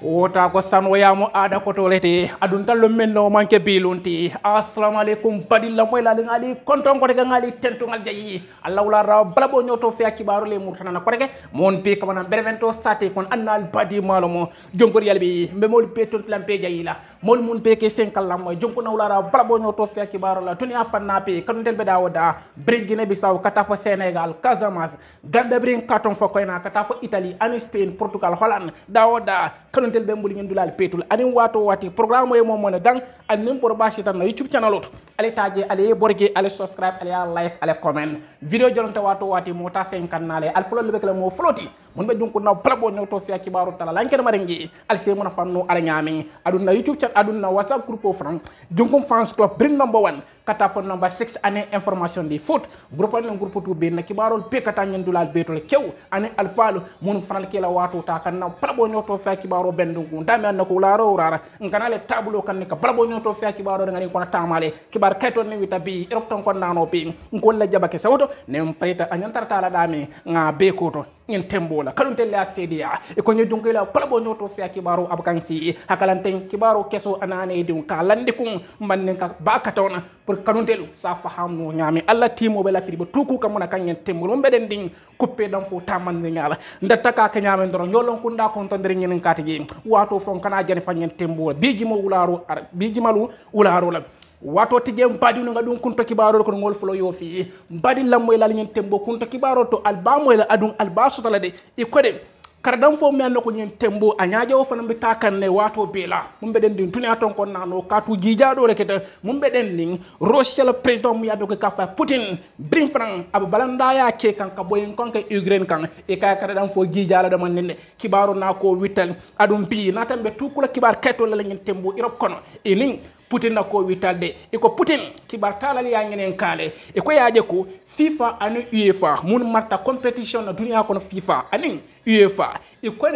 wota ko sanoyamo ada kotolete adun tallo menno manke bilunti assalamu alaikum badilla moy la ngali konton ko daga ngali tentu ngal jayi allah wala ra balabo nyoto fi akibaru le murtana ko reke mon be ko man bervento sate kon annal badi malomo jonkor yalbi be mol peton flampe jayila mol mun be ke senkal moy jonko na wala ra balabo nyoto fi akibaru la dunya fanna pe kanundel be dawoda brigine bisaw kata fo Senegal Casamance gambe brin katon fo koyna kata fo Italy ani Spain Portugal Holland dawoda tel be mbuli ngeen dulal petul ani wato wati programme mo mo dang anim por basi tan na YouTube channel ot ale taje ale borge ale subscribe ale like ale comment video jolonte wato wati mota 5 kanale al follow be kala mo floti mon be dunko na plabo no to fi akibaru tala lanken marengi al se mona fanno ala nyami aduna YouTube channel aduna WhatsApp groupe fran dunko fans club bring number 1 kata fo number 6 ane information di foot groupe no groupe to be na kibarol pe kata ngeen dulal betul kew ane al falu mon fanal kila wato ta kan na plabo no to fi akibaru bendu ndame an ko laro rara nganale tablo kan ka balbo nyoto fi akibaro ngani ko tamale kibar kayton ni witabi erokton kon nano bi ngol la jabake sawto ne preta anyantar tala dami nga be koto ngin tembola kalunte la sedia e ko nyudun kila balbo nyoto fi akibaro abkansi hakalanten kibaro keso anane dum ka lande kum manne ka bakatona pour kanuntelu sa fahamu nyami alla timo be la firi bo tuku kam na kan tembol mo beden ding coupé dam fo taman ngala ndata ka nyame ndoro nyolon ko nda ko tondere ngin katigi wato fon kana jani fanyen tembo biji mo wularo biji malu wularo la wato tije mbadi nga dum kunto kibaro ko ngol flo yo fi mbadi lammoy la ngin tembo kunto kibaro to albamo la adun albaso tala de e kode kardam fo mi annako nyen tembo anyaaje o fanam be takanne wato bela mumbe den din tuni aton kon nano katu jijaado reketa mumbe den din Russia le president mu yaddo ko kafa Putin bring fran ab balanda ya ke kan ka boyen kon ka Ukraine kan e ka kardam fo jijaala do man nenne kibaro na ko wital adum bi natam be tukula kibar kayto la nyen tembo Europe kono e ning Putin na ko witalde e ko Putin kibar talal ya ngenen kale e ko yaaje ko FIFA anu UEFA mun marta competition na dunia kono FIFA anin UEFA e ko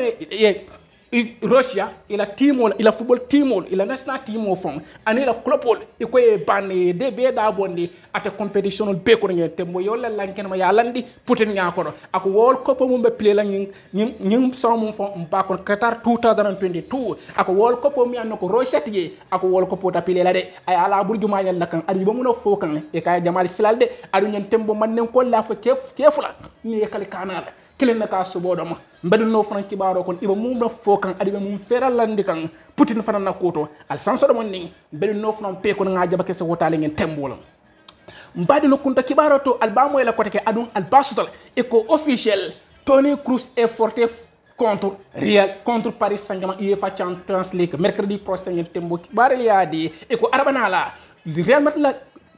Russia ila timol ila football timol ila national timo fon ani la klopol e ko e banne de be da bondi ate competition be ko ngel tembo yolla lanken ma ya landi Putin nya ko ako wol ko mo be play la nyim samu fon mba ko Qatar 2022 ako wol ko mi an ko Russia tije ako wol ko pota play la de ay ala burjuma yalla kan ari ba mu no fokan e kay jamal silalde adu nyen tembo mannen ko la fa kefula ni e kali kanala kilen na ka subodoma mbedul no fran kibaro kon iba mum do fokan adibe mum feralandi kan Putin fana na koto al sanso do mon ni mbedul no fran pe kon nga jabake se wotale ngeen tembolam mbadi no kunta kibaro to albamo la koteke adun albasutal e ko officiel Toni Kroos est forté contre Real contre Paris Saint-Germain UEFA Champions League mercredi prochain ngeen tembo kibare yaadi e ko arbana la Real Madrid la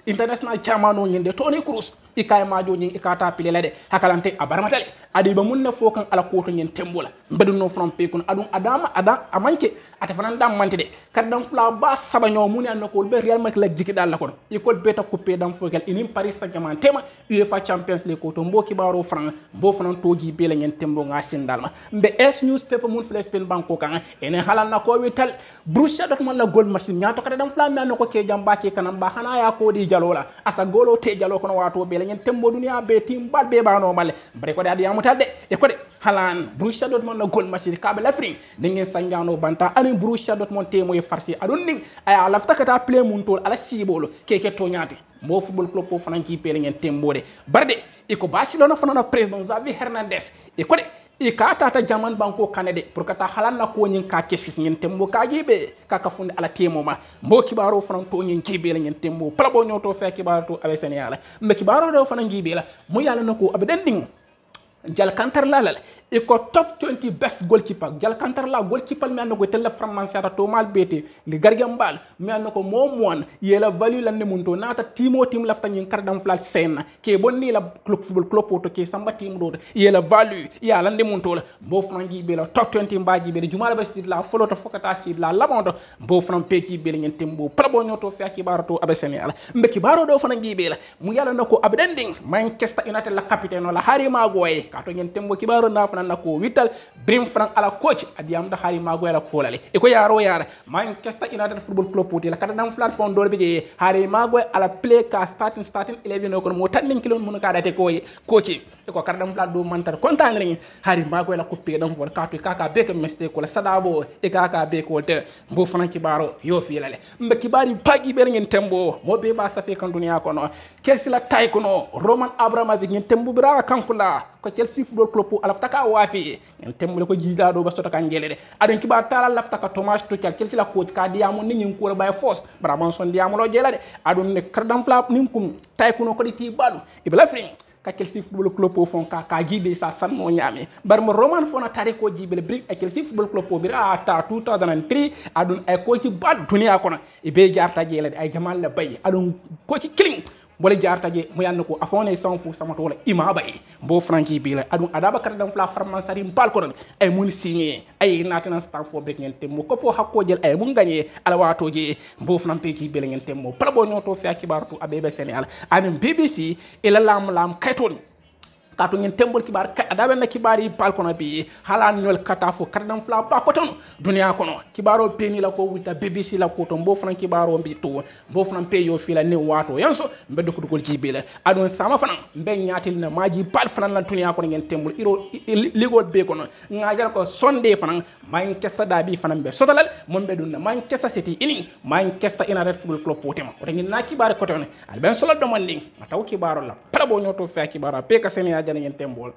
international chamano ngende Toni Kroos ikay majo nyi ikata pile de hakalante abaramatale adi ba munna fokan ala koto nyen tembola mbedu no from pe kun adun adama amanke ata fanan dam mante de kadam fla ba sabanyo muni an ko be Real Madrid la jiki dal la ko ikol beta coupé dam fokel inim Paris Saint-Germain tema UEFA Champions League ko to mboki baro fran bo fanan toji be la nyen tembo nga sindalma mbe S newspaper mun fle Spain banko kan ene halal na ko wital Borussia Dortmund la gol machine nyato kadam fla mi an ko ke jamba ke kanam ba hana ya ko di jalola asa golo te jalo kono wato be nyen tembo dunia be tim bal be bano male bare ko adi amutalde e ko de halan Borussia Dortmund na gol machine kabe lafring dengan sanjano banta ani Borussia Dortmund temo e farsi adon ning aya lafta kata play mun tol ala sibolo keke to nyati mo football club ko fanan ki pele ngen tembo de barde e ko Barcelona fanan president Xavi Hernandez e ko de e ka tata jaman banko kanede pour kata halan na ko nyin ka keskis ngen tembo ka jibe kaka funde ala temo ma mo kibaro fanan to nyin jibe la ngen tembo plabo nyoto fe kibaro to abe Senegal me kibaro do fanan jibe la mo yalla nako abe dending jal kantar la e ko top 20 best goalkeeper jal kantar la goalkeeper mi anako tella francais to mal bete li gargam bal mi anako mom won yela value lan ne munto nata timo tim lafta nyin kardam flal sen ke bonni la club football club to ke samba tim do yela value ya lan de munto la bo frangi be la top 20 mbaji be jumala ba sid la folo to fokata sid la lamondo bo fran peki be ngeen tembo prabo nyoto fi akibaro to abesene ala mbe kibaro do fana ngibe la mu yala nako abdending Manchester United la capitaine la harima goye kato ngeen tembo kibaro na fana nako wital brim fran ala coach adiyam da hari mago ala kolale e ko yaro yara Manchester United Football Club poti la kada dam flat fond do be hari mago ala play ka starting 11 ko mo tan nin kilon mun ka date ko coach e ko kada dam flat do mantar kontan rin hari mago ala coupé dam for ka to kaka be ka mistake ko la sadabo e kaka be ko te bo fana kibaro yo fi lale mbe kibari pagi be ngeen tembo mo be ba safe kan dunia ko no Chelsea la tay ko no Roman Abramovich ngeen tembo bira kankula ko Chelsea Football Club ala taka wafi ngeen tembo ko jiida do ba sota kan ngele de adon kibar tala lafta ka Thomas Tuchel Chelsea la coach ka diamo ni ngeen ko bay force bara man son diamo lo jela de adon ne kardam flap nim kum tay ko no ko di ti balu ibla fring ka Chelsea Football Club fon ka jibe sa san mo nyame bar mo Roman fona tari ko jibe brick e Chelsea Football Club bi ta 2003 adon ay ko ci bad dunia ko na e be jarta jela ay jamal la bay adon ko ci killing wala jarta je mo yanno ko afone sans fu sama to wala ima bay bo franki bi la adun adaba kar dam fla farman sari mbal ko non ay mun signé ay natana staff fo bek ngeen temmo ko po hakko jël ay mun gagné ala wato je bo fran pe ki bi la ngeen temmo pala bo ñoto fi akibartu abebe Sénégal anen BBC ila lam kayton kato ngeen tembol kibar adabe na kibari pal kono bi halan ñol katafo kardam fla ba ko ton dunia kono kibaro peni la ko wita BBC la ko ton bo fran kibaro mbi to bo fran pe yo fila ne wato yanso mbeddo ko dugol jibele adon sama fana mbe nyaatil na maji pal fran la dunia kono ngeen tembol iro ligol be kono ngajal ko sonde fana man kessa dabi fana be sotalal mon be dun man kessa city ini man kessa United Football Club potema o ngeen na kibare ko ton al ben solo do man ling mataw kibaro la para bo nyoto fa kibaro pe ka sene jana ngeen tembol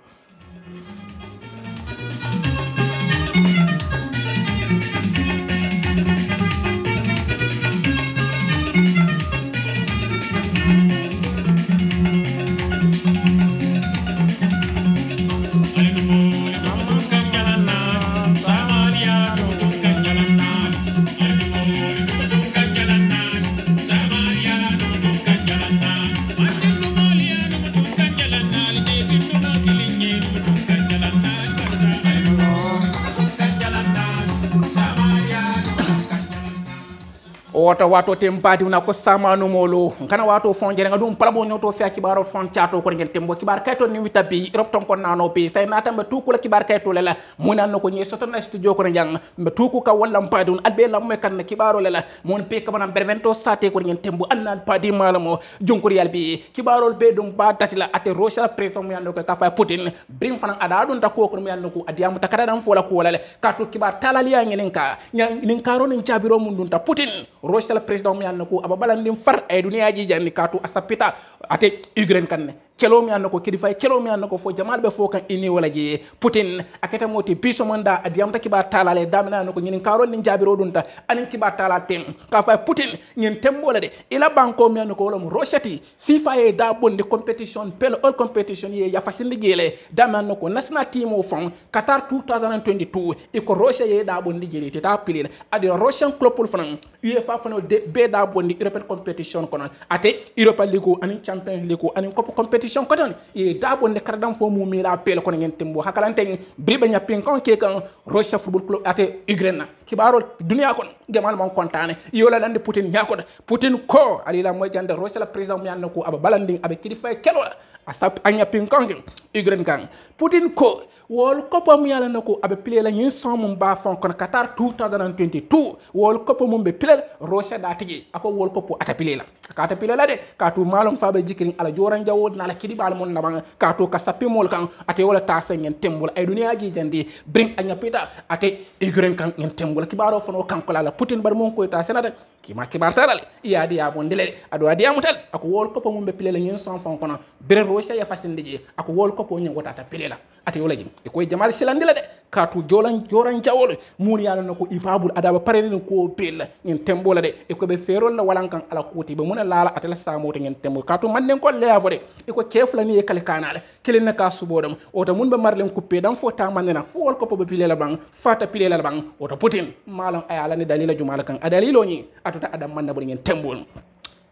wota wato tempati una ko samanu molo kana wato fonjere nga dum palabo nyoto fi akibaro fon chato ko ngeen tembo kibar kayto ni witabi rop ton ko nano pe say nata mbe tuku la kibar kayto lela munan ko nyi soto na studio ko njang mbe tuku ka walla mpadi un albe lam me kan kibaro lela mon pe ka banam bervento sate ko ngeen tembo annal padi malamo jonkuri yal bi kibaro be dum ba tatila ate rocha president mu yando ko ka fa Putin brim fanan ada dun ta ko mu yando ko adiamu takara dam fola ko wala kato kibar talaliya ngenen ka nin karo nin chabiro mun dun ta Putin rocha la président mi yanno ko ababalandim far ay duniya ji janni katu asapita ate Ukraine kanne kelo mi annako kidi fay kelo mi annako fo jamal be fo kan ini wala je Putin akata moti biso manda adiyam ta kiba talale damina nako nyinin karol ni jabiro dunta anin kiba tala tem ka fay Putin nyin tembola de ila banko mi annako wala mu rochati FIFA e da bonde competition pel all competition ye ya fasindi gele damina nako national team of Qatar 2022 e ko Russia ye da bonde gele ta pilila adi Russian club pour fan UEFA fano de be da bonde European competition kono ate Europa League anin Champions League anin competition koton e dabo ne kardam fo mu mira pel ko ngeen tembo hakalante bribe nya pin kon ke kan Russia Football Club ate Ukraine kibaro dunia kon gemal mon kontane yola lande Putin nyako Putin ko alila moy jande Russia la president mi yanno ko aba balandi abe kidi fay kelo asap anya pin kon Ukraine kan Putin ko World Cup mu yala nako abe play la yin son mum ba fon kon Qatar 2022 World Cup mum be play Russia da tigi ako World Cup ata play la ka ata play la de ka tu malum fa be jikirin ala joran jawod na la kidi bal mon na ka to ka sapi mol kan ate wala ta sa ngeen tembul ay dunia gi jandi bring anya pita ate Ukraine kan ngeen tembul ki baro fono kan ko la Putin bar mon ko ta senata ki ma kibar taral iya di ya bon dele ado adi amutal ako World Cup mum be play la yin son fon kono bre Russia ya fasinde je ako World Cup nyen wota ta play la ate wala jim e koy jamal silandila de katu joran jawol mun yalla nako ifabul adaba parene ko pel ngeen tembola de e ko be ferol la walankan ala kuti be mun la atela samo to ngeen tembo katu mannen ko leavo de e ko kefla ni e kale kanale kelen na ka subodam o to mun be marlen coupé dam fo ta manena fo wol ko be pilela bang fata pilela bang o to Putin malam ay ala ni dalila jumala kan adalilo ni atuta adam manna bo ngeen tembol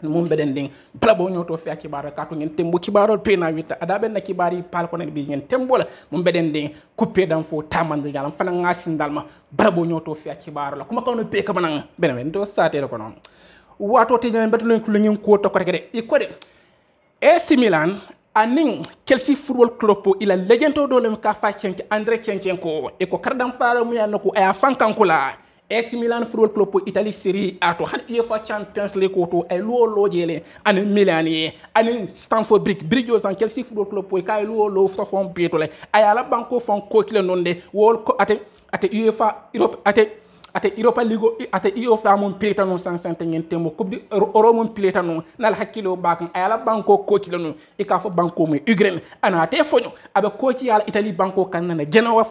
mum beden ding bala bo nyoto fi akibara katu ngeen tembo kibarol pena wita ada ben na kibari pal ko nek bi ngeen tembo la mum beden ding coupé dam fo tamande jalam fana ngasin dalma bala bo nyoto fi akibara la kuma kawno pe ka banan ben do saté ko non wato te ngeen betul ko ngeen ko to ko de e ko de AC Milan anin Chelsea Football Club ila legendo do lem ka fa cenke André Chenchenko e ko kardam faara mu yanno ko aya fankankula AC Milan Football Club Italy Serie A to han UEFA Champions League ko to ay lo jele ani Milan ye ani Stamford Bridge en Chelsea Football Club ka lo so fon betole aya la banko fon ko kile nonde wol ko ate UEFA Europe ate Europa League ate UEFA mon pileta non 150 temo coupe du euro mon pileta non nal hakkilo bakam ayala banko coach lanu e ka fo banko me Ukraine ana te fonyo abe coach yala Italy banko kanana Genoa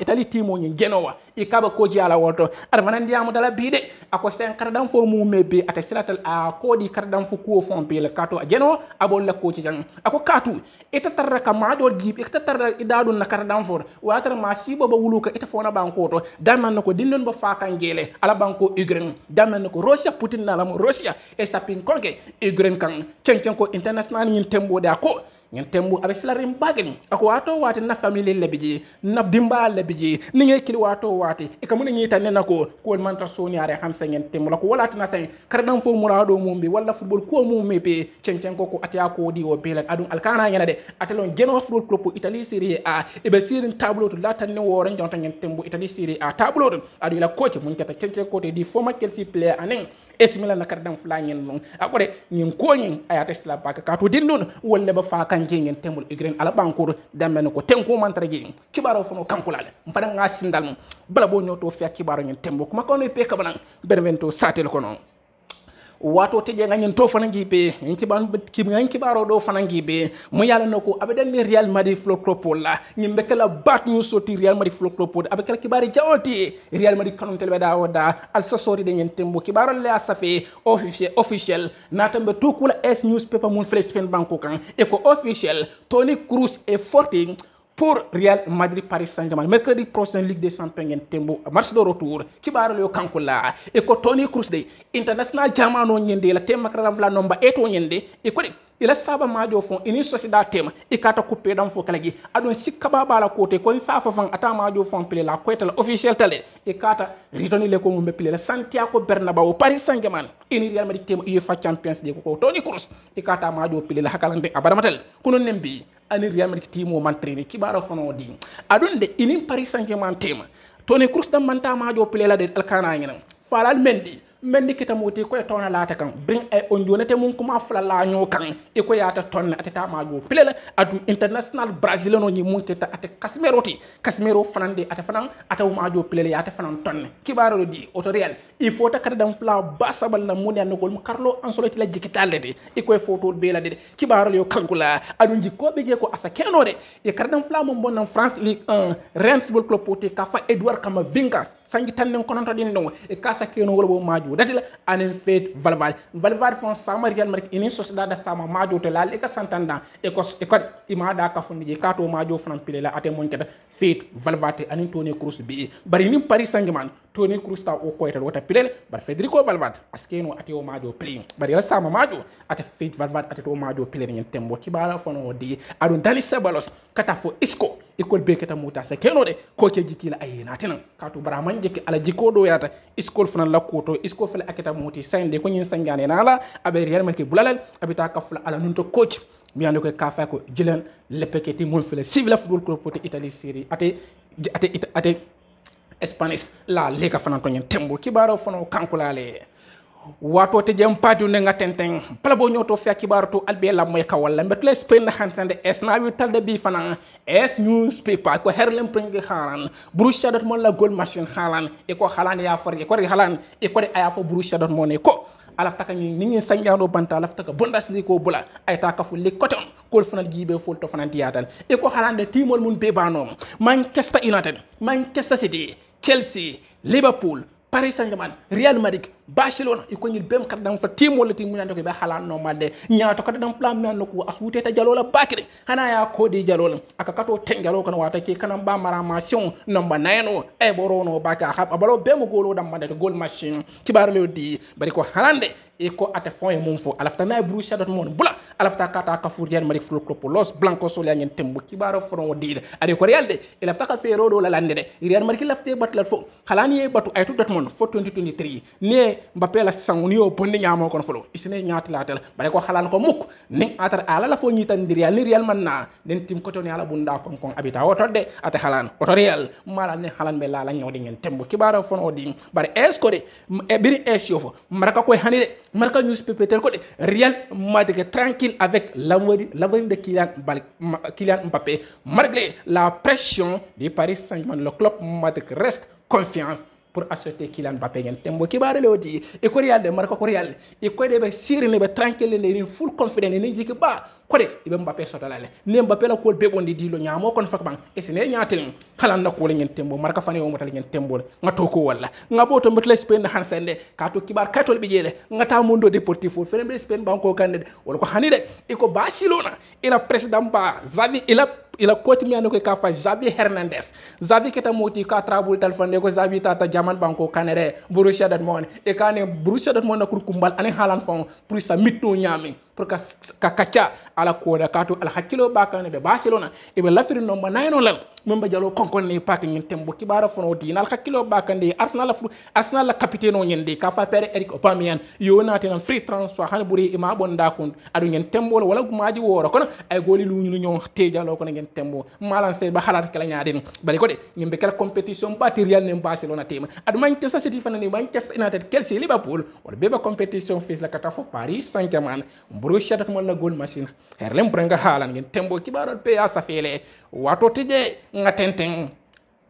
Italy timo nyi Genoa e ka ba coach yala woto ar fanan diamu dala bide ako sen kardam fo mu mebe ate silatal a kodi kardam fo ko fon pile kato Genoa abol la coach jang ako katu ita tarraka maado gib ita tarra idadu na kardam fo watar ma sibo ba wuluka ita fona banko to daman ko dillon ba fakan gele ala banko Ukraine damen ko Russia Putin na lam Russia e sapin konke Ukraine kan Chenchenko international nyin tembo da ko nyen tembo abe slarim bagani ako wato wati na family lebiji na dimba lebiji ni nge kili wato wati e kamun ngi tan nako ko manta soni are hansa nyen tembo ko wala tana say kardam fo murado mumbi wala football ko mumbe be Chenchenko ko atia ko di o belat adun alkana ngena de atelon Genoa Football Club Italy Serie A e be sirin tableau to latan ne wore jonta nyen tembo Italy Serie A tableau adu ila coach mun kata Chenchenko de former Chelsea player anen AC Milan na kardam flanyen non akore nyin ko nyin ayata sla baka ka to dindon wolle ba fa kan ngen temul Ukraine ala bankuru damben ko tenko mantaregi kibaro fono kankulale mpada nga sindal bala bo nyoto fi kibaro ngen tembo kuma ko no pe kabana benvento satel ko non wato teje nganyen to fana gibe nti ban kibaro do fana gibe mo yalla nako abedan ni Real Madrid Football Club la nyimbe kala bat ñu soti Real Madrid Football Club abe kala kibari jawti Real Madrid kanon telbe da wada al sasori de nyen tembo kibaro la safe officiel natambe to kula S newspaper mun fle Spain banko kan e ko officiel Toni Kroos est forting pour Real Madrid Paris Saint-Germain mercredi prochain Ligue des Champions en tembo match de retour kibaro le kankula e ko Toni Kroos de international jamano nyende la tema kala vla nomba eto nyende e ko ila saba majo fon ini sociedad tema e kata couper dam fo kalagi adon sikaba bala côté ko safa fan ata majo fon pele la ko la officiel tale e kata ritoni le ko mo pele la Santiago Bernabéu Paris Saint-Germain ini Real Madrid tema UEFA Champions League ko Toni Kroos e kata majo pele la hakalante abaramatel kuno nembi ani Real Madrid timo mantrene kibaro fono di adonde ini Paris Saint-Germain tema Toni Kroos dam manta majo pele la de alkana ngena falal mendi kita muti ko tona lata kan bring e on jonete mun kuma fula la nyo kan e ko yata tonna atata majo pele adu international braziliano ni mun teta ate Casemiro fanande ate fanan ata majo pele yata fanan tonne kibaro di auto Real il faut ta kadam fula basabal na mun yan gol Carlo Ancelotti la jikitale de e ko photo be la de kibaro yo kankula adu jikko be je ko asa keno de e kadam fula mon bon France Ligue 1 Rennes Football Club pote ka fa Edouard Camavinga sangi tannen kononto din no e ka sa keno wala bo majo datila anen fait Valverde fon sama Real Madrid ini sociedad sama majo to la e ka santanda e ko imada ka fondi je kato majo fran pile la ate mon keda fait Valverde anen Toni Kroos bi bari ni Paris Saint-Germain Toni Kroos ta o koyta wota pile bar Federico Valverde askeno ate o majo pile bari la sama majo ate fait Valverde ate o majo pile nyen tembo kibara fono di adon Dani Ceballos kata fo Isco ikol be keta muta sa keno de ko ke jikila ayina tenan kato bara man jikki ala jikko do yata Isco fana la koto Isco fele aketa muti sande ko nyin sangane nala abe Real Madrid bulalal abita ka fula ala nunto coach mi ande ko ka fa ko jilen lepeketi mon fele Sevilla Football Club pour Italie Serie ate Spanish la lega fana to nyen tembo kibaro fono kankulale wato te jam padu ne ngatenten pala bo nyoto fi kibaru to albe la moy kawalla betle Spain hansande esna wi talde bi fana es newspaper ko herlem pringi haran Borussia Dortmund la goal machine halan e ko halan ya for e ko halan e ko aya fo Borussia Dortmund ne ko alafta ka ni sanjano banta alafta ka Bundesliga ko bula ay ta ka fu li coton ko fanal jibe fol to fanal diatal e ko halande timol mun be banom Manchester United Manchester City Chelsea Liverpool Paris Saint-Germain Real Madrid Barcelona iko ñil bem kat dang fa team wala team mu ñando ko be xala normal de ñaato kat dang plan nan ko asute ta jalola bakire hana ya ko di jalola aka kato tengalo kan wata ke kanam ba maramation number 9 e borono baka hab abalo bem golo dam mande goal machine kibar le di bari ko halande e ko ate fon e mum fo alafta na Borussia Dortmund bula alafta kata ka Real Madrid Football Club Los Blancos so la ngeen tembu kibaro foro di ade ko Real de alafta ka fe rodo la lande de Real Madrid lafte batlat fo halani e batu ay to Dortmund fo 2023 ne Mbappé la sangu ni yo bondi nyamo kon folo isine nyaati la tel bare ko halan ko mukk ning atar ala la fo nyitan di real ni real man na den tim ko to ni ala bunda kon abita woto de ate halan oto real mala ne halan be la nyodi ngeen tembo kibara fon odi bare es ko de e biri es yo fo maraka ko hani de maraka newspaper tel ko de real madike tranquille avec l'avenir de Kylian Mbappé malgré la pression du Paris Saint-Germain. Le club madike reste confiance pour assurer Kylian Mbappé ngeen tembo kibare le odi e ko real de maraka ko real e ko de be sirine be tranquille le full confident ni jiki ba ko de ibe Mbappé sotalale ne Mbappé la ko be bondi di lo nyamo kon fak bang e sene nyaatel halan na ko le ngeen tembo maraka fane o motal ngeen tembo nga to ko wala nga boto mutla Spain hansende ka to kibar katol bi jele nga ta Mundo Deportivo fene be Spain banko kande wala ko hani de e ko Barcelona ila president ba Xavi ila coach mi anoko ka fa Xavi Hernandez Xavi keta moti ka trabul telefone ko Xavi tata jaman banko kanere Borussia Dortmund e kane Borussia Dortmund na kur kumbal ani halan fon pour sa mitno nyami pour ka kacha ala ko da kato al hakilo bakane de Barcelona e be lafiri no ma nayno lan memba jalo konkon ni pak ngin tembo kibara fono dinal hakilo bakande Arsenal la capitaine o nyende ka fa pere Eric Aubameyang yo nati nan free transfer han buri ima bonda kun adu ngin tembo wala gumaji woro kono ay goli lu ñu ñoo tejalo ko ngin tembo malan se ba halat kala nyaade bari ko de ngimbe kala competition material ne Barcelona tema adu Manchester City fanani Manchester United Chelsea Liverpool wala beba competition fils la kata fo Paris Saint-Germain Borussia Dortmund la goal machine herlem pranga halan ngin tembo kibaro pe asafele wato tije ngatenten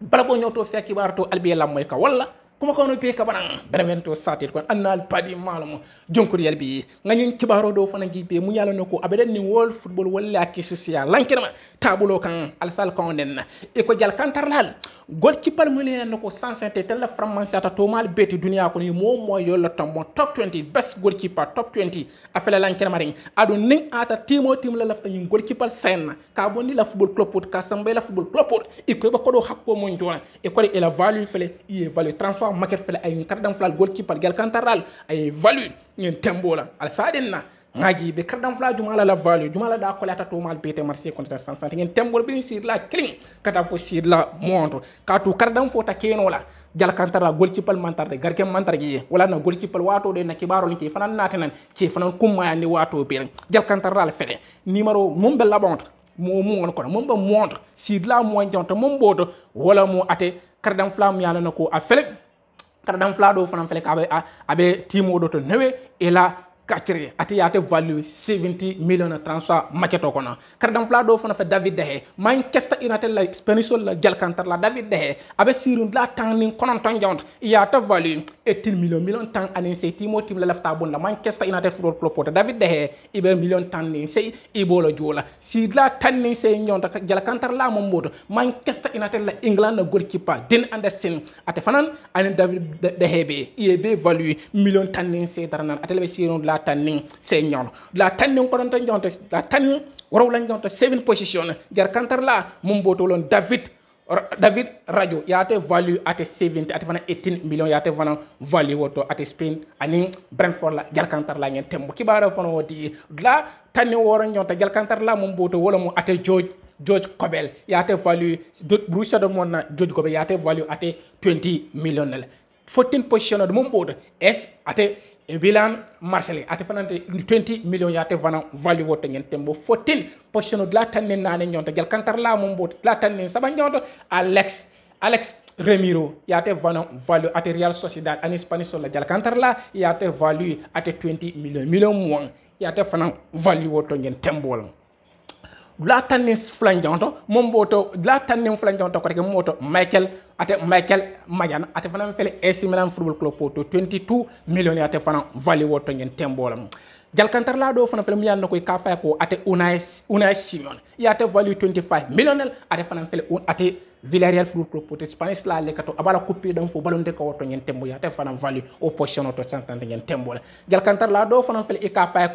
bala bo nyoto fe kibaro to albi la moy ka wala kuma ko no pe ka banan benevento satir kon annal padi malamo jonkuri yalbi ngani kibaro do fana gibe mu yalla nako abeden ni world football wala kisisiya lankirma tabulo kan alsal kon den e ko jal kantarlal gol ci pal mu len nako 150 tel la france ata to mal beti dunia ko ni mo yollo tambo top 20 best goalkeeper top 20 afela lankirma ring adu ning ata timo tim la lafta ni goalkeeper sen ka bonni la football club pot ka sambe la football club pot e ko ba ko do hakko mo njona e ko e la value fele e value transfer market fele ay kardam flal goalkeeper gal kantaral ay value ngeen tembola al sadenna ngaji be kardam fla jumala la value jumala da ko lata to mal bete marché contre 150 ngeen tembol bi sir la cling kata fo sir la montre katu kardam fo ta keno la gal kantara goalkeeper mantar de garke mantar gi wala na goalkeeper wato de na kibaro ni fanan natanan ci fanan kumma ni wato be gal kantara la fede numéro mum be la montre mo ngon ko mum be montre sir la mo jonta mum bodo wala mo ate kardam flam yalla nako a fele kardam flado fanan fele ka abe timo do to newe et la katri ati yate value 70 million transfer maketo kono kardam flado fana fe David De Gea Manchester United la Spanish la jalkantar la David De Gea abe sirun la tangning konon ton jont yate value 18 million tang anin se timo tim la lafta bon la Manchester United football club pot David De Gea ibe million tang ni se ibolo jola si la tanni se nyonta jalkantar la mo modo Manchester United la England na goalkeeper Den Anderson ate fanan anin David De Gea be ibe value million tang ni se daranan ate le sirun la tanning se nyon la tanning ko don tan jonte la tanning waraw lañ jonte 7 position jar kantar la mum botolon David radio yate value at 70 at fana 18 million yate fana value woto at Spain ani Brentford la jar kantar la ngeen tembo kibara fana wodi la tanning woro jonte jar kantar la mum boto wala mu at George Kobel yate value Borussia Dortmund na George Kobel yate value at 20 million 14 position de mum boto es ate Milan Marseille ate fanante 20 million yate vana value wote ngeen tembo 14 position de la tannen nane nyonta gel kantar la mom bot la tannen saba nyonta Alex Ramiro yate vana value ate Real Sociedad en Spanish la gel kantar la yate value ate 20 million mo yate fana value wote ngeen tembo la tannen flanjanto mom boto la tannen flanjanto ko rek moto Michael Majan ate fana fele AC Milan football club poto 22 million ate fana value woto ngeen tembolam jalkantar la do fana fele mu yalla koy ka fay ko ate Unai Simon yate value 25 million ate fana fele ate Villarreal football club poto Spanish la lekato abala coupe dam fo balonde ko woto ngeen tembo yate fana value au position to 150 ngeen tembola jalkantar la do fana fele ka fay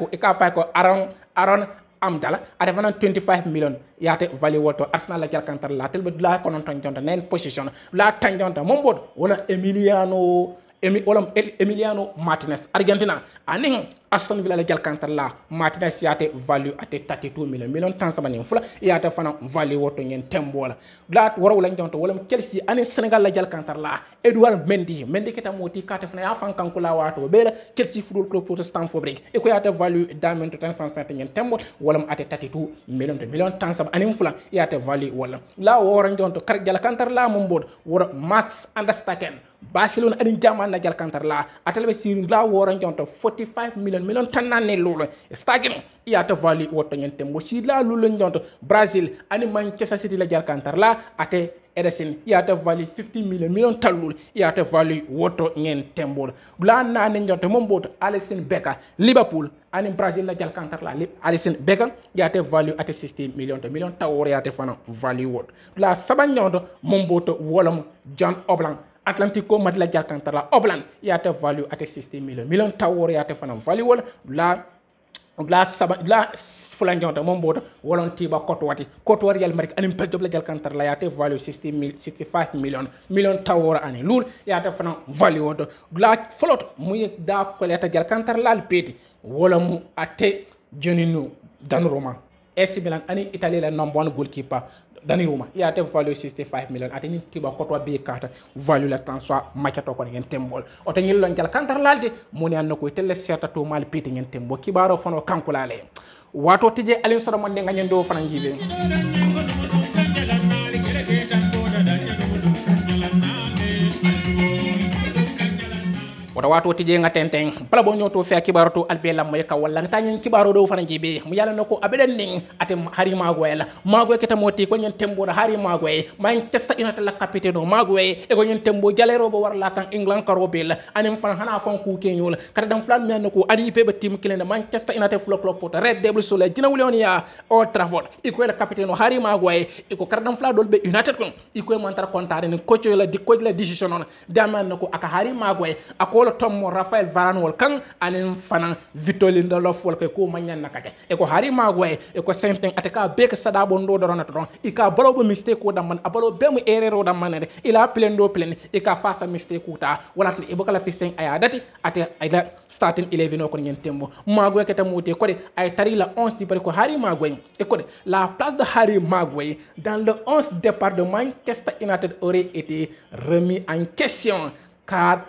ko Aaron Amdala ate fana 25 million yate value woto Arsenal la jalkantar la tel la konon tan jonta 9 position la tan jonta mombod wala Emiliano Martinez Argentina aning Aston Villa la jalkantar la matina siate value ate 32 million tan sabani fula yata fana value woto ngen tembola la wara wala jonto wala Chelsea ani Senegal la jalkantar la Edouard Mendy keta moti kata fana ya fan kankula wato bela Chelsea Football Club pour Stamford Bridge e ko yata value damen to 150 ngen tembo wala ate 32 million tan sab ani fula yata value wala la wara jonto kar jalkantar la mombod wara Max Understaken Barcelona ani jaman na jalkantar la atalbe sirin la wara jonto 45 million tan nanne lolo stagin yata value woto ngen tembo si la lolo jonto Brazil ani Manchester City la jalkantar la ate Ederson yata value 50 million talul yata value woto ngen tembo la nane jonto mombot Alisson Becker Liverpool ani Brazil la jalkantar la Alisson Becker yata value ate 60 million tawor yata fana value woto la saban jonto momboto wolam John Oblak Atlantico Madrid la jalkantar la Oblak yata value ate 60 million tawor yata fana value wala la fulan jonta momboto wolon tiba kotwati Real Madrid anim peddo la jalkantar la yate value 65 million tawor ani lul yate fana value woto la folot muy da ko leta jalkantar la peti wala mu ate Joninu Donnarumma AC Milan ani Italy la number 1 goalkeeper Donnarumma yate value 65 million ate ni tiba kotwa be kata value la transfer machato ko ngen tembol oto ngil lon jalkantar lalde moni an ko tele serta to mal peti ngen tembo kibaro fono kankulale wato tije alin soro mon de ngani do fana jibe wata wato tije nga tenteng bala bo nyoto fe kibaro to albela moy ka walla ta nyen kibaro do fana jibe mu yalla nako abeden ning atem hari mago keta moti ko nyen tembo hari mago man testa ina la capitaine mago e ko nyen tembo jalero bo war la kan England karo bel anem fan hana fon ku kenyol kada dam flam men ko ari pe be tim kilende man testa ina te flop pot red devil sole dina wulon ya Old Trafford iko la capitaine hari mago e ko kada dam fla dol be United ko iko man tar contare ni coach la decision on daman nako aka hari mago e wala Tom Rafael Varane wol kan anen fana Vitolin do lof wol ko manyan nakate e ko hari magwe e ko senten ataka bek sada bondo do ronata don ika balo bo mistake ko dam man abalo be mu erreur dam man ila plendo plen ika fasa mistake ko ta wala e bokala fi sen aya dati ate ayda starting 11 ko nyen tembo magwe keta mote ko de ay tari la 11 di ko hari magwe e ko de la place de Harry Maguire dans le 11 départ de Manchester United aurait été remis en question car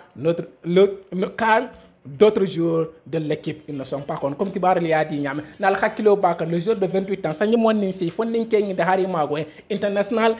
d'autres joueurs de l'équipe ils ne sont pas comme kibar li adi nyame nal hakilo baka le joueur de 28 ans sanyi monni si fondin kengi de Harry Maguire international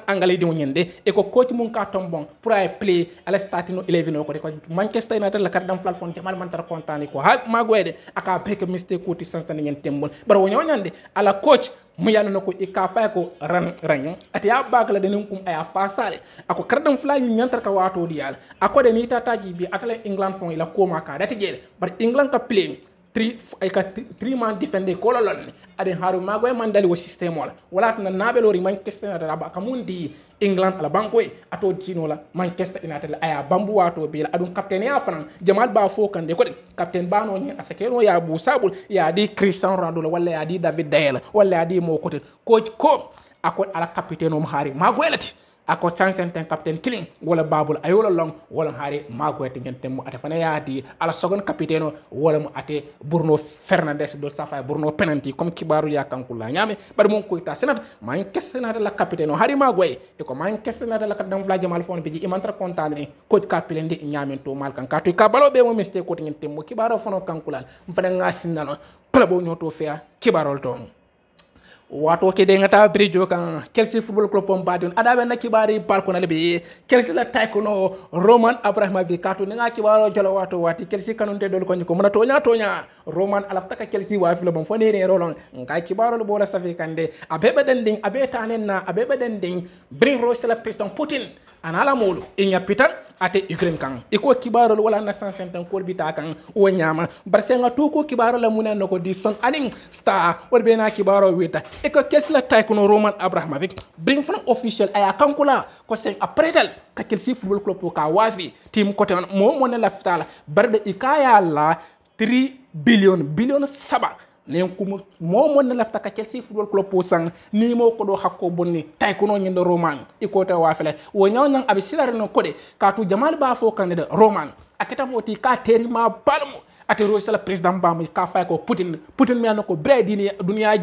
anglais di nyende e ko coach mun ka tombon pour ay play à la starting 11 ko Manchester United la carte d'enfant fon jamal man tar contane ko ha Maguire aka bek mistake ko ti sansan nyen tembol bar wonyo nyande ala coach mu yalla nako ika fay ko ran ati ya bagla de kum aya fasale ako kardam fly nyantar ka wato di yalla ako de ni tataji bi atale England fon ila ko maka dati jere bar England ka play 3 man defende ko lolon ade Harry Maguire mandali wo system wala tan nabelori Manchester United ba kamundi England ala banko ato dino la Manchester United aya bambu wato bi la adun captain ya fanan Jamal ba fo kan de ko captain ba no ni asekeno ya bu sabul ya di Cristiano Ronaldo wala ya di David De Gea wala ya di mo côté coach ko ako ala captain o Harry Maguire lati ako chancenten captain killing wala babul ayola long wala Harry Maguire te ngente mo ate fana ya di ala second captain wala mo ate Bruno Fernandes do safa Bruno penalty comme kibaru ya kankula nyame bar mon ko ita senat Manchester na la captain Harry Maguire e ko Manchester na la kadam vla jamal fon bi imantra contane coach captain de nyame to mal kan katu ka balo be mo mistake ko ngente mo kibaru fono kankula mfana ngasinna no pala bo nyoto fea kibarol ton wato ke de ngata bridge kan Chelsea Football Club on badon adabe na kibari balko na lebe Chelsea la taikono Roman Abramovich kato nga kibaro jolo wato wati Chelsea kanunde dol ko ko mona tonya Roman alafta ka Chelsea wa fi lo bon fone re rolon nga kibaro lo bola safi kande abebe dending abeta nenna abebe dending bring rose la president Putin anala molu inya pitan ate Ukraine kan iko kibaro lo wala na 150 ko bita kan o nyama barsenga to ko kibaro la munan ko di son aning star worbe na kibaro wita eko Chelsea la taikono Roman Abramovich bring from official aya kankula ko sen apretal ka Chelsea Football Club ka wafi team ko tan mo mo ne la fitala barde ikaya la 3 billion saba len kum mo mo ne la fita ka Chelsea Football Club sang ni mo ko do hakko bonni taikono nyindo Roman iko ta wafele wo nyawnyang abi silare no kode ka tu Jamal ba fo kan de Roman aketa moti ka terima balmo ate rosala président bamu ka fay ko Putin mi anako bre dini dunia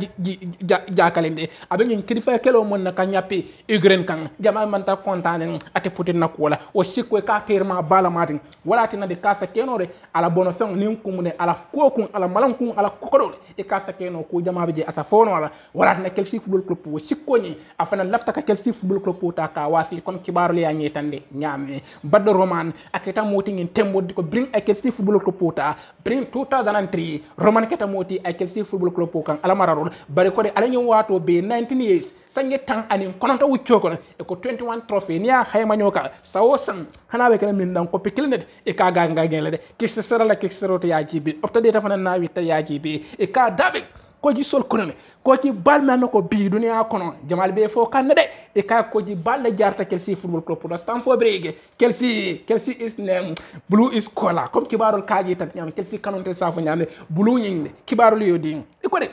jakalende abe ngi kilifa kelo mon na ka nyapi Ukraine kan jama man ta kontane ate Putin na ko la o sikko ka terma bala mati wala tina de kasa kenore ala bono fen nin kumune ala kokun ala malankun ala kokodol e kasa keno ko jama be je asa fono wala tina kelsi football club o sikko ni afana lafta ka kelsi football club ta ka wasi comme kibaru le yangi tande nyame baddo roman aketa moti ngin tembo ko bring a kelsi football club ta bring 2003 roman keta moti a kelsi football club kan ala mararol bare ko de ala nyi wato be 19 years sange tang anin kononta wuccio kono e ko 21 trophy niya hayma nyoka sawosan hanabe kala min dan ko pikilnet e ka ganga ngele de kisera la kisero to yajibi opta de tafana na witta yajibi e ka dabe ko ji sol kono ko ci bal man ko bi dunia kono jamal be fo kan de e ka ko ji bal la jarta Chelsea football club pour Stamford Bridge Chelsea is name blue is color comme kibarol kaaji tan nyam Chelsea kanonte safo nyame blue nyinde kibarol yodi e ko de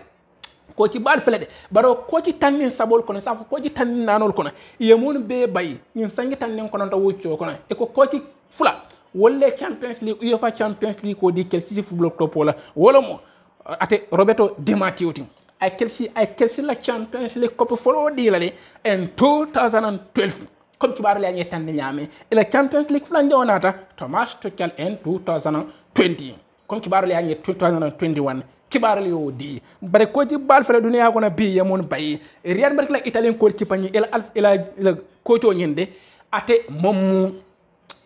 ko ci bal fele de baro ko ci tanin sabol kono sa ko ci tanin nanol kono yemun be bay ñin sangi tanin kono ta wuccio kono e ko ci fula wolle Champions League UEFA Champions League ko di Chelsea football club wala wala mo ate Roberto Di Matteo tin ay Chelsea la Champions League ko folo di la de en 2012 comme kibaru la ñi tan ñame e la Champions League flan jonata Thomas Tuchel en 2020 comme kibaru la ñi 2021 kibaral yo di bare ko ci bal fele dunia ko na bi yamon bay Real Madrid la italien ko ci pani ila ko to ñende ate mom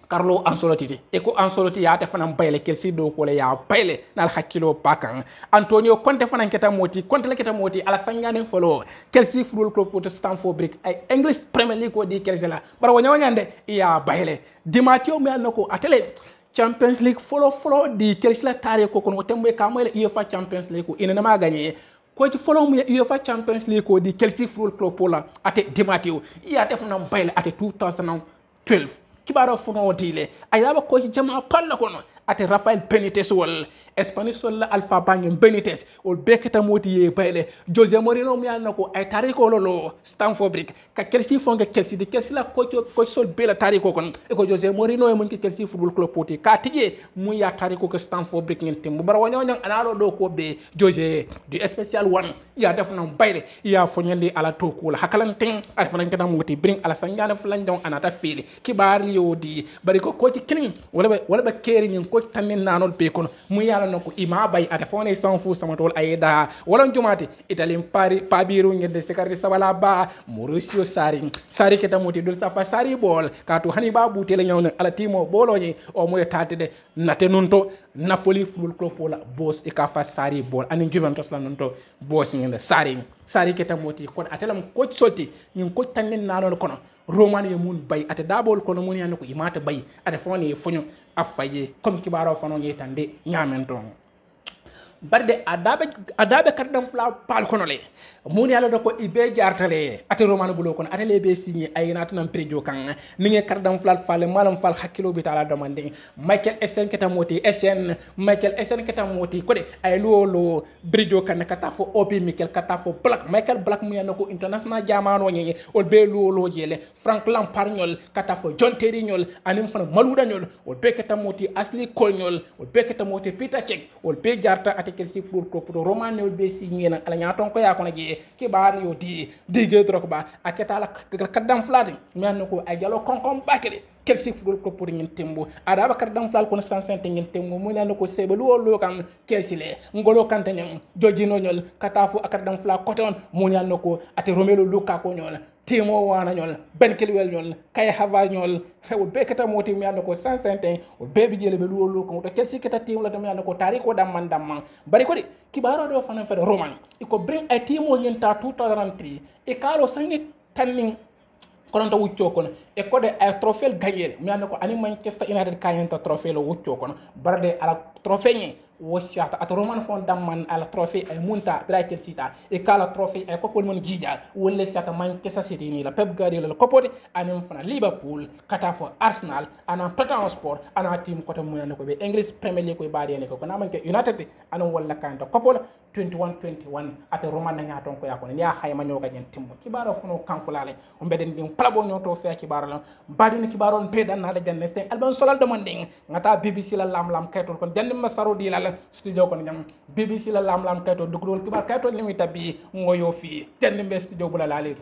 Carlo Ancelotti e ko Ancelotti ya te fanam bayle Chelsea do ko le ya bayle nal hakkilo pakan Antonio Conte fanan keta moti Conte la keta moti ala sangane folo Chelsea football club pour Stamford Bridge ay English Premier League ko di Chelsea la bara wonya wanyande ya bayle Di Matteo mi alnako atele Champions League follow di Chelsea la tare ko kono tembe ka mo UEFA Champions League ko ina ma gagné ko ci follow mu UEFA Champions League ko di Chelsea football club pour la ate Di Matteo ya def na bayle ate 2012 kibaro fono dile ayaba ko ci jama palla kono ate Rafael Benitez wol Spanish wol Alpha Bangem Benitez wol beketa moti ye bayle Jose Mourinho mi yalna ko ay tariko lolo Stamford Bridge ka Chelsea fonga Chelsea de Chelsea la ko sol bela tariko kon e ko Jose Mourinho e mon ki Chelsea football club poti ka tije mu ya tariko ko Stamford Bridge ngel tembo bara wonyo nyang analo do ko be Jose du special one ya def na bayle ya fonyali ala to ko la hakalan ting ay fanan kana moti bring ala sangana fulan don anata fili kibar yodi bari ko ci kilin wala ba keri nyin ko tanin nanol be kono mu yala nako ima bay ata fone sans fou sama tol ayda wala jumati italien pabiru ngede sekari sabala ba Mauricio Sarri keta moti dul safa Sarri bol kato hani ba butele nyawna ala timo boloni o moy tatide nate nunto Napoli football club wala boss e ka fa Sarri bol ani Juventus la nunto boss ngende Sarri keta moti ko atelam ko soti nyin ko tanin nanol kono Roman ye mun bay ate dabol kono mun yanko imata bay ate foni fonyo afaye comme kibaro fono yetande nyamen don barde adabe kardam fla pal kono le mun yalla do ko ibe jartale ate Roman bulo kono ate le be signé ay natanam prejo kan ninge kardam fla fale malam fal hakilo bi tala demande Michael Essien keta moti ko de ay lolo brijo kan kata fo obi Michael kata fo Michael Black mun yanko international jamano nyi ol be lolo jele Frank Lampard nyol kata fo John Terry nyol anim fana maluda nyol ol be keta moti Ashley Cole nyol ol be keta moti Peter Cech ol be jarta Chelsea football club Roman ne be signé na ala nyaton ko ya ko na je ke bar yo di ge drok ba aketa la kadam flati mi an ko ay jalo konkon bakele Chelsea football club pour ngin tembo ada ba kadam flal ko na 150 ngin tembo mo lan ko sebe lu kan Chelsea le ngolo kante nyam jojino nyol katafu akadam flal ko ton mo lan ko ate Romelu Lukaku nyol Timo Wana nyol Ben Chilwell nyol Kai Havertz nyol o bekata moti mi andako 150 o bebi jele be lu ko to Chelsea keta team la dum andako tari ko dam bari ko de kibaro do fana fere Roman iko bring a team o nyenta 2003 e karo sangi tanning kono to wuccio kono e ko de ay trophée gagner mi andako ani Manchester United kanyenta trophée lo wuccio kono barde ala trophée ni wosiata at Roman fon damman ala trophée ay munta bra Chelsea ta e kala trophée ay ko mon jija wolle sata Manchester City ni la Pep Guardiola la kopote anem fana Liverpool kata fo Arsenal ana Tottenham Sport ana team ko to mun ko be English Premier League ko baade ne ko na manke United anon walla kan to kopola 21 ate roman na ngaton ko yakon ya hayma nyoga nyen timmo kibaro funo kankulale o beden din plabo nyoto fe kibaro la badi ni kibaro be dan na la janne sen alban solal demanding ngata BBC la lam kaytol kon janne ma saro di la studio kon jam BBC la lam kaytol dugul kibar kaytol limita bi ngoyo fi janne be studio bula lale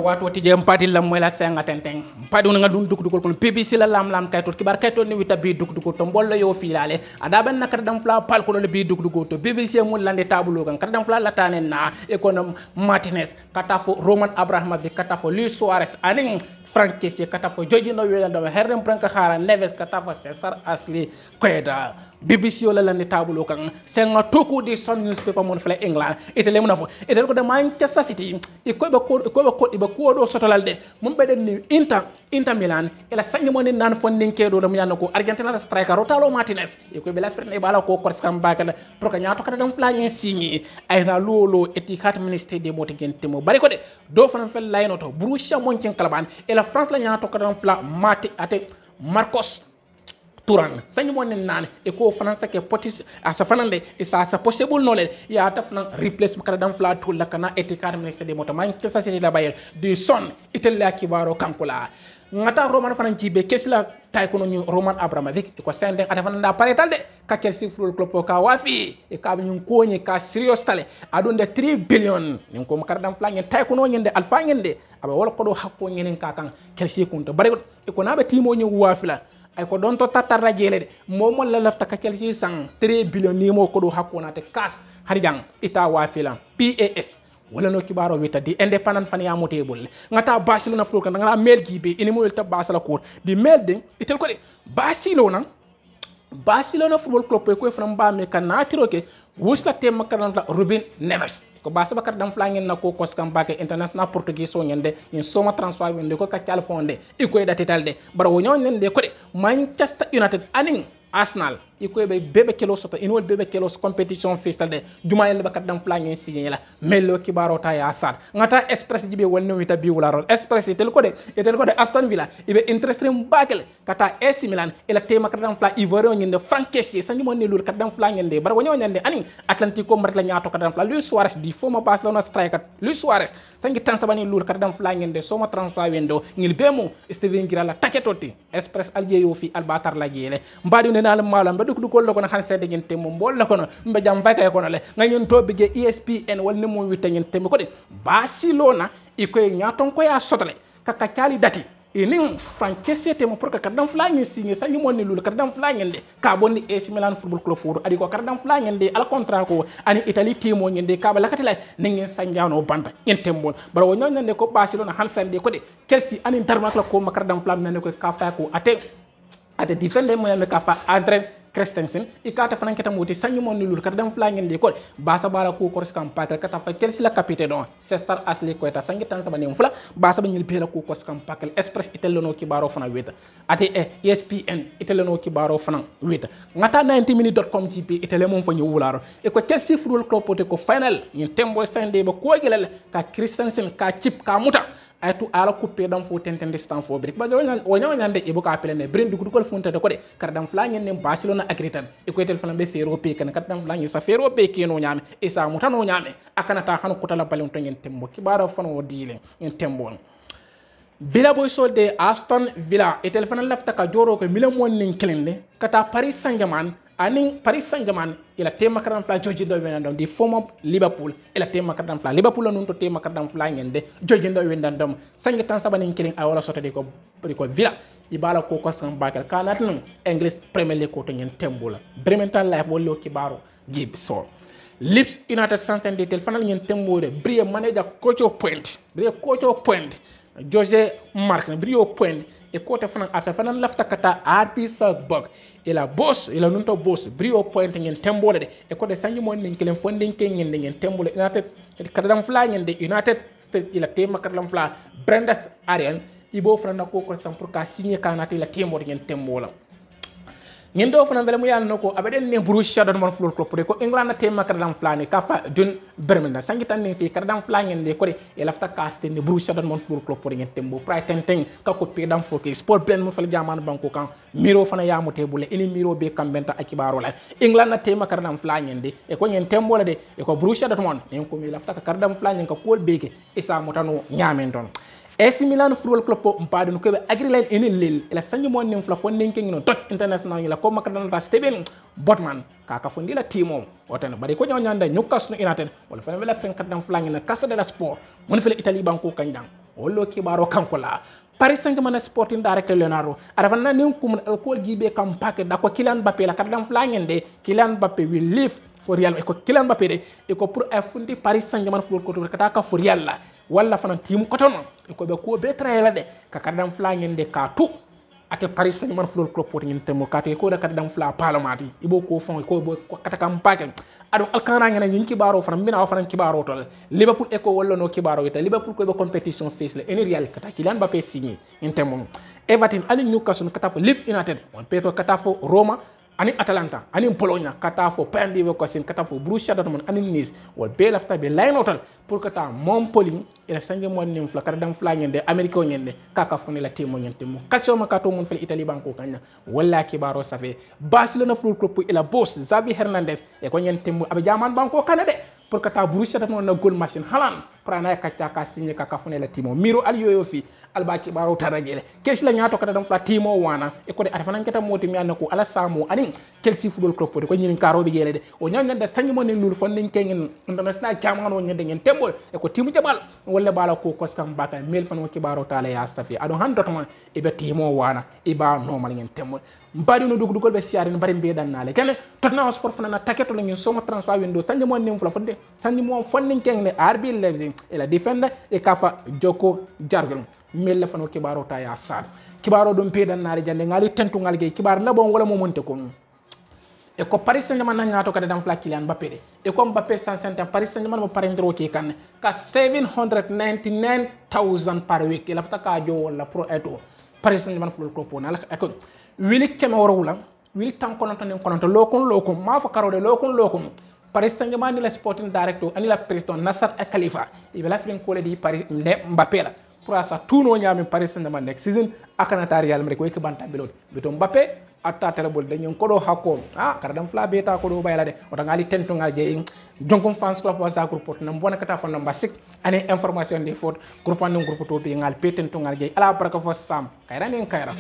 wato tije mpati lam moy la senga tenteng mpadi nga dun duk dukol kon BBC la lam kayto kibar kayto ni wita bi duk dukol to mbol yo filale ada ben nakar dam fla pal ko le bi duk dukol to BBC mun lande tabulo kan kadam fla latane na econom Martinez katafo Roman Abramovich katafo Luis Suarez aning Frank Kessie katafo Joji no welando herrem pranka khara Neves katafo Cesar Asli Queda BBC yo la lande tabulo kan senga toku di Sun newspaper mon fla England itele mun fo itele ko de Manchester City be ko do sotolalde mum be den ni Inter Milan ela sangi mon nan fondin kedo dum yanno ko Argentina striker Lautaro Martinez ko be la ferne bala ko korskam bakala pro ka nyato kada dum fla ngi signi ay na lolo etikat ministre de moti gentemo bari ko de do fanan fel layno to Borussia Mönchengladbach ela France la nyato kada dum fla mati ate Marcos Turan sangi mon nan e ko France ke potis asa fanande e sa possible no le ya ta fanan replace kada dam fla to la kana etikat ministre de moti man kessa seni la bayer du son itella kibaro kankula ngata Roman fanan jibe kesla tay ko no Roman Abramovich ko sende ata fanan da paretal de ka Chelsea Football Club ko wafi e ka bi ko ni ka serious tale adonde 3 billion nin ko makar dam fla ngen tay ko no nyende alfa ngende aba wala ko do hakko ngenen ka kan Chelsea kunto bare ko ko nabe timo ni wafi la ay ko don to tatarra jele de momo la lafta ka Chelsea sang 3 billion ni mo ko do hakko na te kas harjang ita wafi la PAS wala no kibaro wita di independent fan ya motable ngata Barcelona flo kan ngala mail gibe ini mo welta basala ko di mail de itel ko de Barcelona Football Club ko fana mba me kan natiro ke wusla tem makaran la Ruben Neves ko basa bakar dam flangin na ko koskam bake international portugais so nyande in soma transfer wende ko ka calfonde iko da tetalde bar wo nyon de ko de Manchester United aning Arsenal iko be bebe kelo soto inol bebe kelo competition festal de juma yel bakat dam flangin signé la mello kibaro ta ya sad ngata express jibe wonno wita bi wala rol express tel ko de Aston Villa ibe interesting bakel kata AC Milan ela tema kat dam fla ivorio nyinde Frank Kessie sanni mon ne lul kat dam flangin de bar wonyo nyande ani Atlantico Madrid la nyaato kat dam fla Luis Suarez di former Barcelona striker Luis Suarez sangi tan sabani lul kat dam flangin de soma transfer wendo ngil bemu Steven Girala taketoti express aljeyo fi albatar la jele mbadi ne dal malam du ko lo ko na han sede ngin temmo bol la ko no mbe jam fay kay ko no le ngin to bige ESPN wal ne mo witta ngin temmo ko de Barcelona iko nyaton ko ya sotale kaka cali dati ini Frank Kessie temo pour que kadam flangin signé sa ñu monni lul kadam flangin de ka bonni AC Milan Football Club pour adi ko kadam flangin de al contrat ko ani Italie temo ngende ka ba lakati la ngin sanjano banta ngin tembo bara wonyo ngende ko Barcelona han sande ko de Chelsea ani darma ko ma kadam flam ngene ko ka fa ko ate defender mo yame ka fa Andre Christensen ikata fanan keta moti sanyu mon lul kadam flangin de ko basa bara ko kors kampaka kata fa Chelsea la capitaine don Cesar Asli Queta sangi tan sabani fula basa banyil bela ko kors kampaka Express itelno ki baro fana weta ate ESPN itelno ki baro fana weta ngata 90minutes.com gp itele mon fa ñu wularo e ko Chelsea Football Club pote ko final ñin tembo sande ba ko gelal ka Christensen ka chip ka muta ay tu ala coupé dam fo tenten distance fo brick ba wonyo nyande e buka apelene brand du ko fonta de ko de kardam fla ngeen ne Barcelona agritan e ko tel fana be fero pe kan kardam fla ngi sa fero pe keno nyame e sa mutano nyame akana ta hanu kutala balon to ngeen tembo kibara fano diile ngeen tembo Villa boy solde Aston Villa e tel fana lafta ka joro ko milam won nin kelende kata Paris Saint-Germain aning Paris Saint-Germain ila tema kadam fla joji do wenandom di former Liverpool ila tema kadam fla Liverpool non to tema kadam fla ngende joji do wenandom sangi tan sabani kiling ay wala soto ko Villa ibala ko ko san bakal kanat non English Premier League ko to ngeen tembola Bremerton life wollo kibaro jib so Leeds United Santander tel fanal ngeen tembode Brie manager coach point Jose Mark brio point e kote fanan after fanan lafta kata RP Salzburg e la boss e la nunto boss brio point ngeen tembole de e kote sanji mon nin kelen fondin ke ngeen tembole United kadam fla ngeen de United States ila tema kadam fla Brandas Arian ibo fanan ko ko sam pour ka signer kanati la temo ngeen tembola ngeen do fanan vele mu yalla nako abaden ne Borussia Dortmund Football Club ko England na tema kadam fla ni kafa dun Birmingham sangi tan ni fi kadam fla ngeen de ko de e lafta caste ne Borussia Dortmund Football Club pour ngeen tembo pray tenteng ka ko pe dam foke sport ben mu fal jaman banko kan miro fana ya mute bule ini miro be kambenta akibaro la England na tema kadam fla ngeen de e ko ngeen tembo la de e ko Borussia Dortmund en ko mi lafta kadam fla ngeen ka kol beke isa mutano nyamen don AC Milan Football Club mpadu ko be agrilen eni lel ela sanyi mon nim fla fon nen kengino tot international la ko makadan ta Steven Botman ka fondi la timo wotan bari ko nyanda Newcastle United wala fana wala fen kadam flangi na Casa dello Sport mon fele Italy banko kanjang wollo kibaro kanko la Paris Saint-Germain Sporting Director Leonardo arafana nen kum ko jibe kam paquet da ko Kylian Mbappé la kadam flangi de Kylian Mbappé will leave for Real ko Kylian Mbappé de e ko pour afundi Paris Saint-Germain Football Club kata ka for Real la walla fana timu kotono ko be ko be trayela de ka kadam fla ngende ka tu ate Paris Saint-Germain Football Club pot ngente mo kate ko da kadam fla parlementi ibo ko fon ko bo kata kam pake ado alkana ngene nyin kibaro fana mbina fana kibaro to Liverpool e ko walla no kibaro ita Liverpool ko be competition face le en Real kata Kylian Mbappé signé ngente mo Everton ani Newcastle kata fo Leeds United on peto kata fo Roma ani Atalanta ani Bologna kata fo PSV ko sin kata fo Borussia Dortmund ani Nice wal be lafta be line hotel pour kata Montpellier ila sange mon nim fla kata dam fla ngende Americo ngende kaka fo ni la timo ngente mo katso makato mon fel Italy banko kanya walla kibaro safe Barcelona Football Club ila boss Xavi Hernandez e ko ngente mo abe jaman banko kanade pour kata Borussia Dortmund na goal machine halan prana kata ka signé kaka fo ni la timo miro al yoyo fi albaki baro taragele kes la nyato kata dam fla timo wana e ko de arfana ngeta moti mi anako ala samo ani Chelsea Football Club ko nyin karo be gele de o nyanya da sangi mo ne lul fon nin kengen international champion o nyande ngen tembo e ko timu jabal wala bala ko koskam baka mel fon ko baro tala ya stafi ado handotman e be timo wana e ba normal ngen tembo mbadi no dugul be siari bari be dan nale ken Tottenham Sport fana na taketo la ngen soma transfer window sangi mo ne fula fonde sangi mo fon nin kengen RB Leipzig e la defender e kafa Joko Jargon mel fano kibaro ta ya sad kibaro dum pe dan nale jande ngali tentu ngal ge kibar la bon wala mo monte ko e ko Paris Saint-Germain na ngato kada dam fla Kylian Mbappé de e ko Mbappé 150 Paris Saint-Germain mo parendro ki kan ka 799,000 par week ila fata ka jo wala pro eto Paris Saint-Germain Football Club na la e ko wili keme wala wili tan kono tan lokon ma fa karo de lokon Paris Saint-Germain ni la sporting director ani la président Nasser El Khalifa e bela fin ko le di Paris Mbappé la pour asa tuno nyami Paris Saint-Germain next season akana Real Madrid ko e banta belot beto Mbappé atta telebol dañu ko do hakko kara dam fla beta ko do bayla de o ngali tento ngal je jonkum fans club wasa groupe na bona kata fon number 6 ane information de faute groupe an groupe to be ngal petento ngal je ala baraka fo sam kayra nen kayra